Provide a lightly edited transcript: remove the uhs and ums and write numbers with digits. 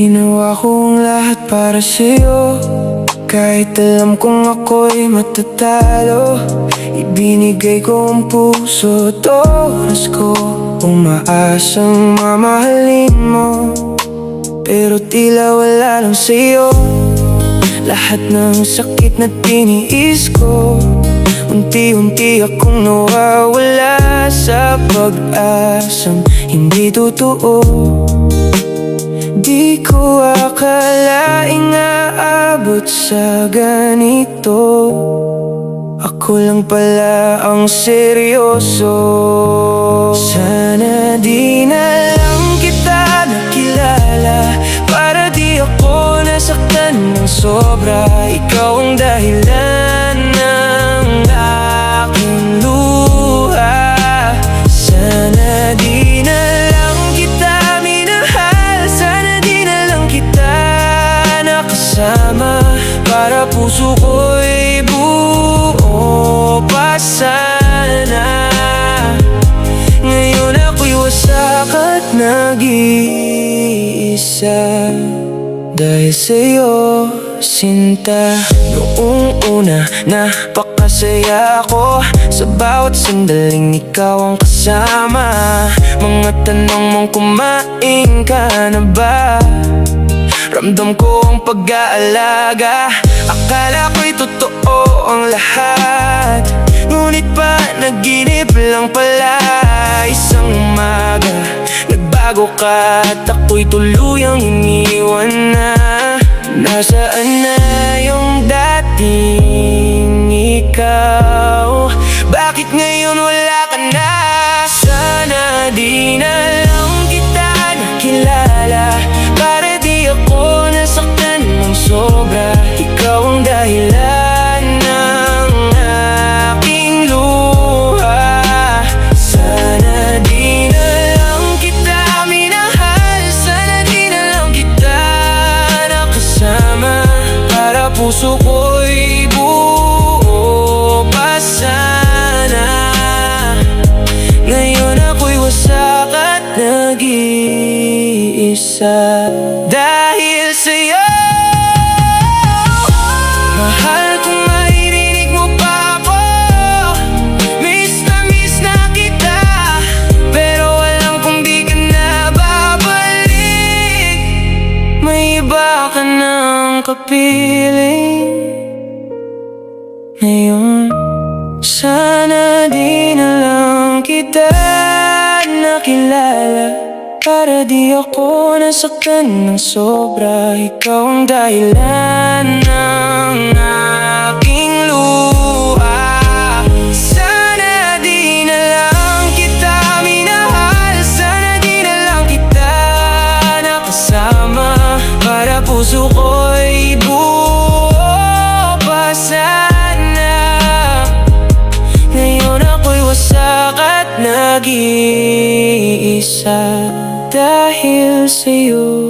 Ginawa ko ang lahat para sa'yo, kahit alam kong ako'y matatalo. Ibinigay ko ang puso at oras ko, umaasang mamahalin mo. Pero tila wala lang sa'yo lahat ng sakit na tiniis ko. Unti-unti akong nawawala sa pag-asang hindi totoo. Di ko akalaing aabot sa ganito. Ako lang pala ang seryoso. Sana di na lang kita nakilala, para di ako nasaktan ng sobra. Ikaw ang dahilan ng aking luha. Sana di na lang kita minahal, sana di na lang kita nakasama, para puso ko'y buo pa sana. Ngayon ako'y wasak at nag-iisa dahil sa'yo, sinta. Noong una, napakasaya ako sa bawat sandaling ikaw ang kasama. Mga tanong mong kumain ka na ba, ramdam ko ang pag-aalaga. Akala ko'y totoo ang lahat, ngunit pa naginip lang pala. Isang umaga, nagbago ka at ako'y tuluyang iniwan na. Nasaan na yung dating ikaw? Bakit ngayon wala ka na? Sana di na lang kita nakilala, para di ako nasaktan ng sobra. Ikaw ang dahilan ng aking luha. Sana di na lang kita minahal, sana di na lang kita nakasama, para puso ko'y buo pa sana. Ngayon ako'y wasak at nag-iisa dahil sa'yo. Mahal kung maririnig mo pa ako, miss na kita, pero alam kong di ka na babalik. May iba ka ng kapiling ngayon. Sana di na lang kita nakilala, para di ako nasaktan ng sobra. Ikaw ang dahilan ng aking luha. Sana di na lang kita minahal, sana di na lang kita nakasama, para puso ko'y buo pa sana. Ngayon ako'y wasak at nag-iisa dahil sa'yo.